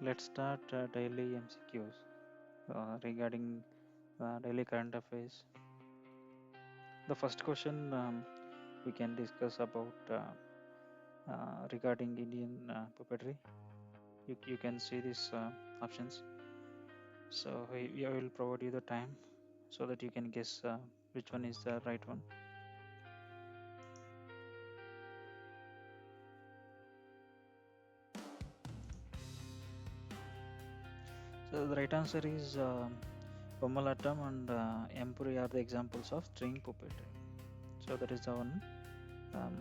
Let's start daily MCQs regarding daily current affairs. The first question we can discuss about regarding Indian puppetry. You can see these options. So I will provide you the time so that you can guess which one is the right one. So the right answer is Pomalatam and Empuri are the examples of string puppetry. So that is the one um,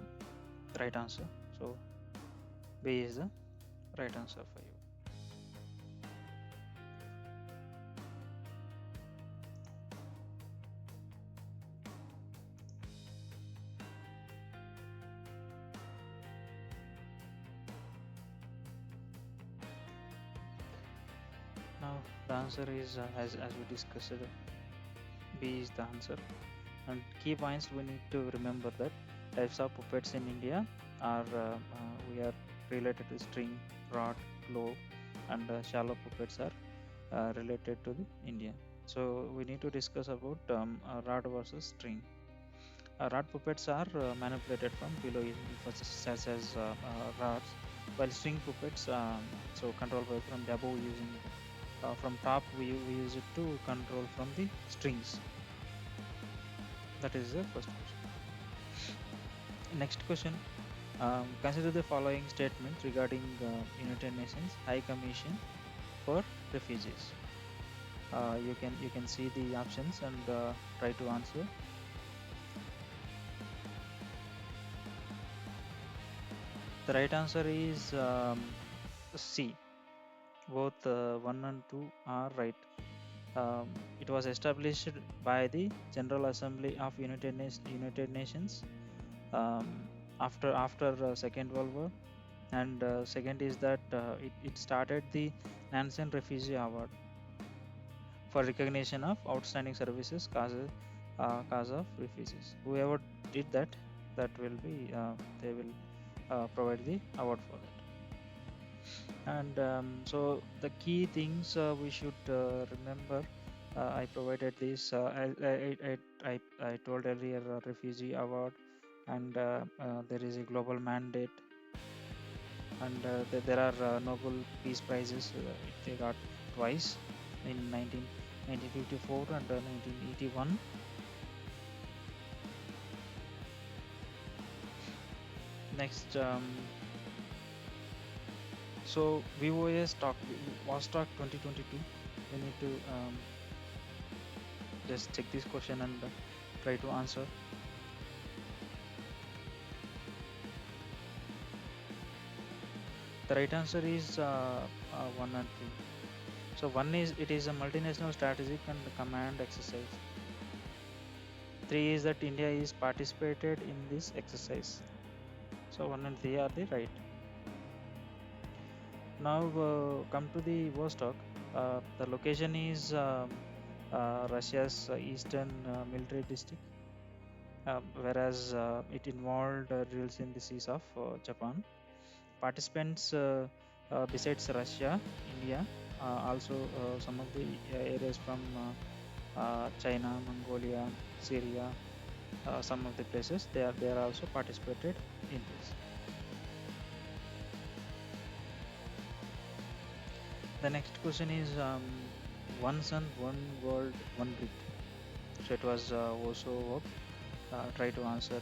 right answer. So B is the right answer for you. Now the answer is as we discussed, B is the answer. And key points we need to remember that types of puppets in India are we are related to string, rod, globe, and shallow puppets are related to the India. So we need to discuss about rod versus string. Rod puppets are manipulated from below such as rods, while string puppets so control by from the above using from top we use it to control from the strings. That is the first question. Next question. Consider the following statement regarding United Nations High Commission for Refugees. You can see the options and try to answer. The right answer is C. Both 1 and 2 are right. It was established by the General Assembly of United Nations um, after Second World War, and second is that it started the Nansen Refugee Award for recognition of outstanding services cause of refugees. Whoever did that, that will be they will provide the award for that. And so the key things we should remember. I provided this. I told earlier refugee award, and there is a global mandate, and there are Nobel Peace Prizes. They got twice in 1954 and 1981. Next, so VOS talk was talk 2022. We need to just check this question and try to answer. The right answer is 1 and 2. So 1 is it is a multinational strategic and command exercise. 3 is that India is participated in this exercise. So 1 and 3 are the right. Now come to the Vostok. The location is Russia's eastern military district, whereas it involved drills in the seas of Japan. Participants besides Russia, India, also some of the areas from China, Mongolia, Syria, some of the places they are also participated in this. The next question is one sun, one world, one grid. So it was also try to answer.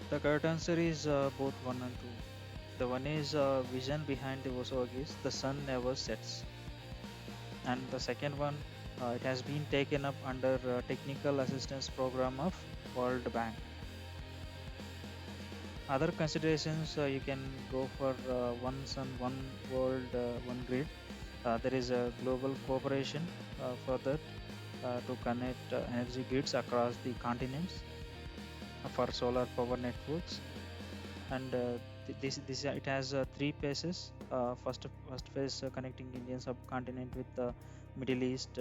The correct answer is both 1 and 2. The one is vision behind the Oswog is the sun never sets, and the second one it has been taken up under technical assistance program of World Bank. Other considerations you can go for one sun, one world, one grid. There is a global cooperation for that to connect energy grids across the continents for solar power networks, and this it has three phases. First phase connecting Indian subcontinent with the Middle East,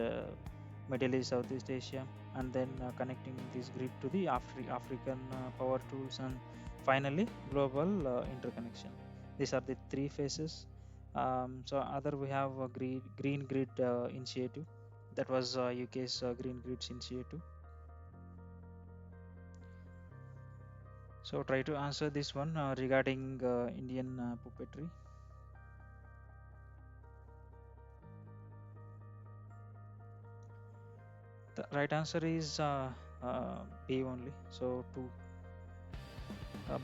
Middle East, Southeast Asia, and then connecting this grid to the African power tools, and finally global interconnection. These are the three phases. So other we have a green grid initiative. That was UK's green grids initiative. So try to answer this one regarding Indian puppetry. The right answer is B only. So two.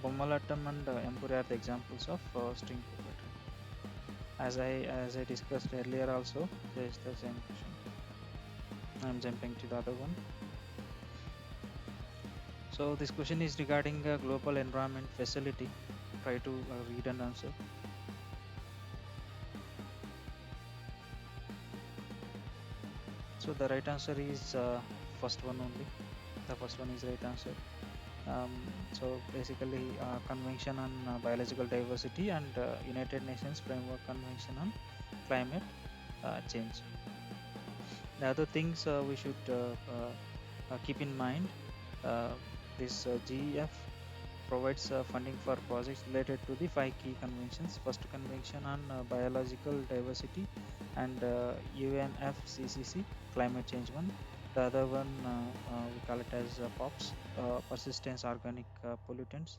Bommalattam and Empuri are the examples of string puppetry. As I discussed earlier also, just the same question. I'm jumping to the other one. So this question is regarding a global environment facility. Try to read and answer. So the right answer is first one only. The first one is right answer. So basically, Convention on Biological Diversity and United Nations Framework Convention on Climate Change. The other things we should keep in mind, this GEF provides funding for projects related to the 5 key conventions. First convention on biological diversity and UNFCCC climate change one. The other one we call it as POPs, persistence organic pollutants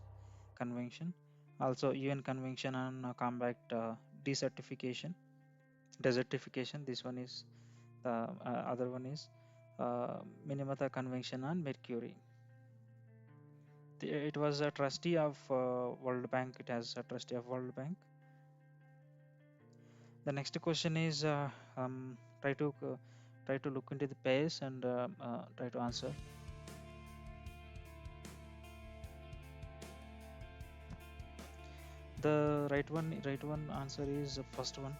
convention. Also UN convention on combat desertification. This one is the other one is Minamata convention on mercury. It was a trustee of World Bank. It has a trustee of World Bank. The next question is try to look into the pairs and try to answer. The right one answer is the first one.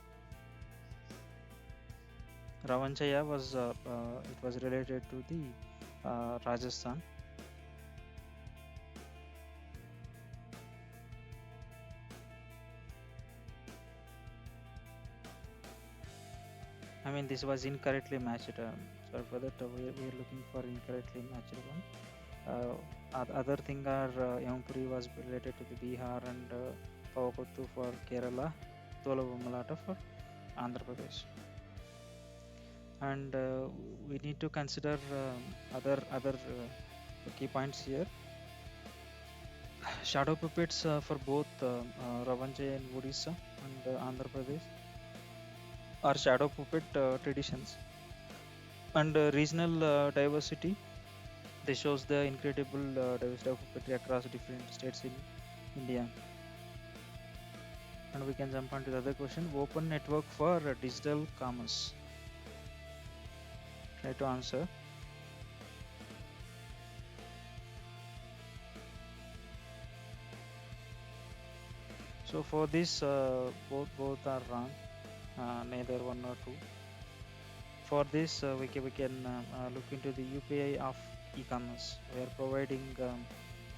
Ravanchaya was it was related to the Rajasthan. I mean, this was incorrectly matched. Sorry for that. We are looking for incorrectly matched one. Other thing are Yampuri was related to the Bihar, and Pavakottu for Kerala, Tolavamalata for Andhra Pradesh. And we need to consider other key points here. Shadow puppets for both Ravanjay and Odisha and Andhra Pradesh are shadow puppet traditions. And regional diversity, this shows the incredible diversity of puppetry across different states in India. And we can jump on to the other question. Open network for digital commerce. Try to answer. So for this, both are wrong. Neither one or two. For this, we can look into the UPI of e-commerce. We are providing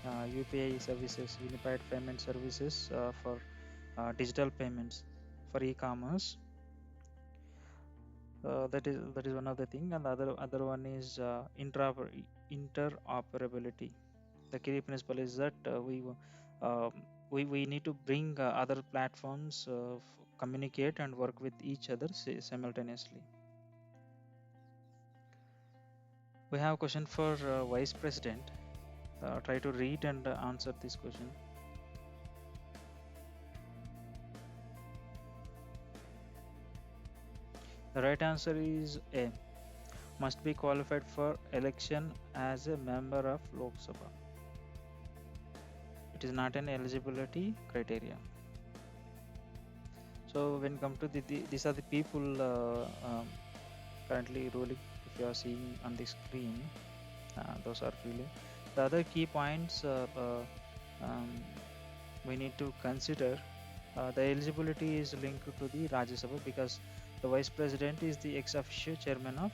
UPI services, unified payment services for digital payments for e-commerce. That is one of the thing, and the other one is interoperability. The key principle is that we need to bring other platforms communicate and work with each other simultaneously. We have a question for Vice President. Try to read and answer this question. The right answer is A. Must be qualified for election as a member of Lok Sabha. It is not an eligibility criteria. So when come to these are the people currently ruling. If you are seeing on the screen, those are ruling. The other key points we need to consider. The eligibility is linked to the Rajya Sabha because the Vice President is the ex officio chairman of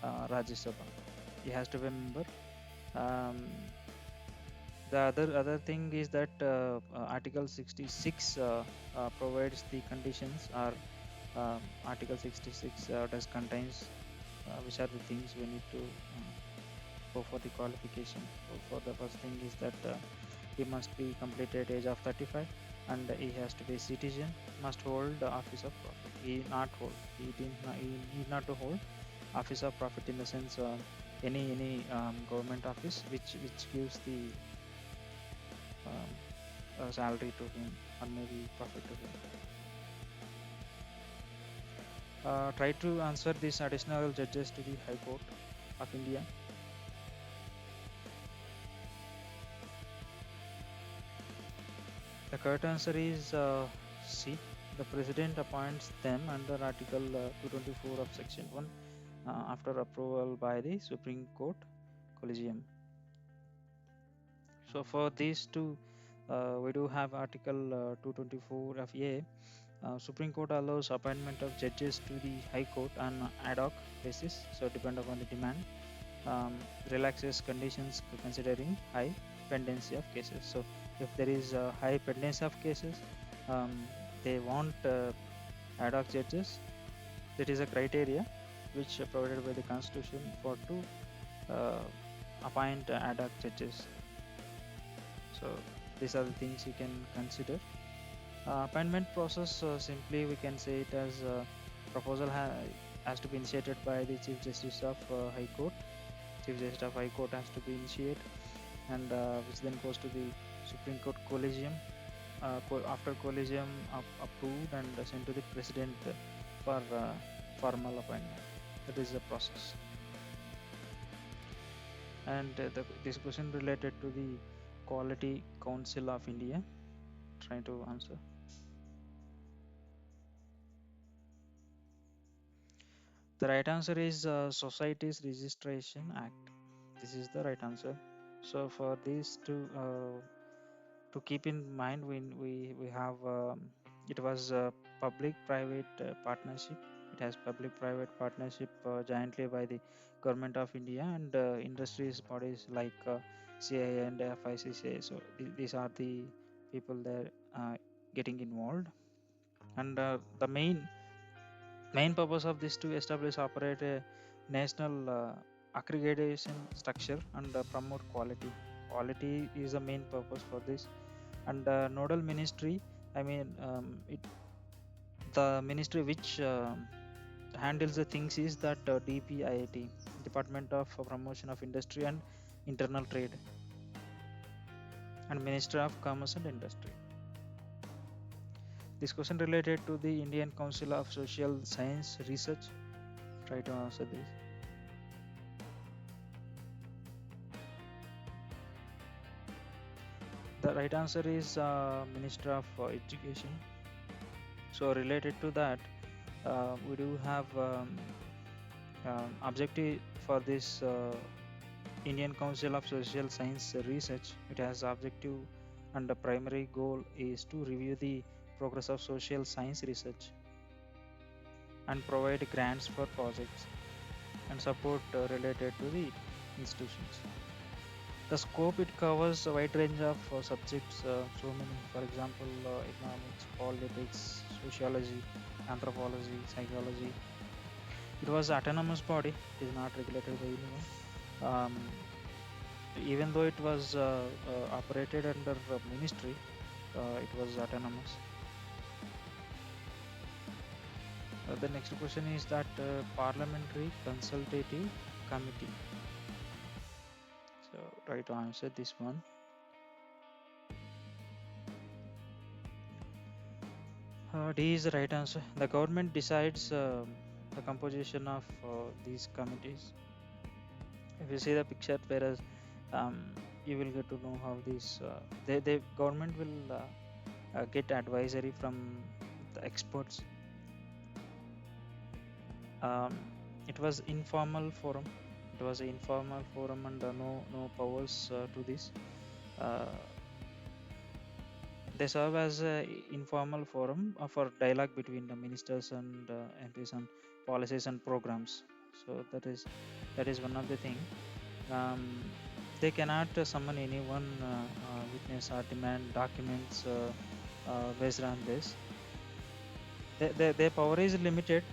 Rajya Sabha. He has to be a member. The other thing is that Article 66 provides the conditions, or Article 66 does contains which are the things we need to go for the qualification. So for the first thing is that he must be completed age of 35, and he has to be a citizen, must hold the office of profit. He need not to hold office of profit in the sense any government office which gives the salary to him or maybe profit to him. Try to answer these additional judges to the High Court of India. The correct answer is C. The President appoints them under Article 224 of Section 1 after approval by the Supreme Court Collegium. So for these two, we do have Article 224 of A. Supreme Court allows appointment of judges to the High Court on ad hoc basis, so depend upon the demand. Relaxes conditions considering high pendency of cases. So if there is a high pendency of cases, they want ad hoc judges. That is a criteria which provided by the Constitution for to appoint ad hoc judges. So these are the things you can consider. Appointment process, simply we can say it as proposal has to be initiated by the Chief Justice of High Court. Chief Justice of High Court has to be initiated, and which then goes to the Supreme Court Collegium. After Collegium approved and sent to the President for formal appointment. That is the process. And this question related to the Quality Council of India. Trying to answer. The right answer is Societies Registration Act. This is the right answer. So for these to keep in mind, we have it was public-private partnership. It has public-private partnership jointly by the Government of India and industries bodies like CIA and FICCI. So these are the people there getting involved, and the main purpose of this to establish operate a national accreditation structure and promote quality. Quality is the main purpose for this, and nodal ministry, I mean the ministry which handles the things is that DPIIT, Department of Promotion of Industry and Internal Trade, and Minister of Commerce and Industry. This question related to the Indian Council of Social Science Research. Try to answer this. The right answer is Minister of Education. So related to that, we do have objective for this Indian Council of Social Science Research. It has objective and the primary goal is to review the progress of social science research and provide grants for projects and support related to the institutions. The scope, it covers a wide range of subjects, so many, for example, economics, politics, sociology, anthropology, psychology. It was autonomous body, it is not regulated by anyone. Even though it was operated under ministry, it was autonomous. The next question is that Parliamentary Consultative Committee. So try to answer this one. D is the right answer. The government decides the composition of these committees. If you see the picture, whereas you will get to know how this the government will get advisory from the experts. It was informal forum. It was an informal forum and no powers to this. They serve as an informal forum for dialogue between the ministers and MPs on policies and programs. So that is one of the thing. They cannot summon anyone, witness or demand documents based on this. Their power is limited.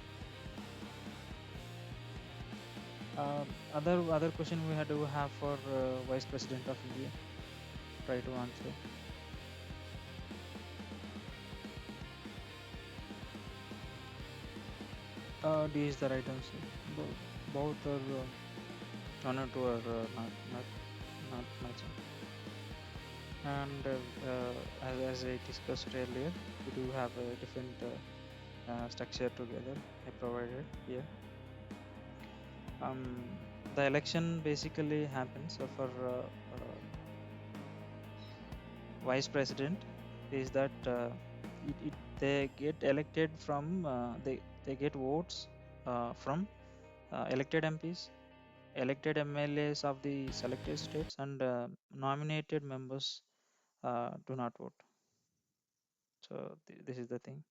Other question we had to have for Vice President of India. Try to answer. D is the right answer. Both are one or two are not matching. And as I discussed earlier, we do have a different structure together. I provided here. The election basically happens for vice president. Is that they get elected from they get votes from elected MPs, elected MLAs of the selected states, and nominated members do not vote. So this is the thing.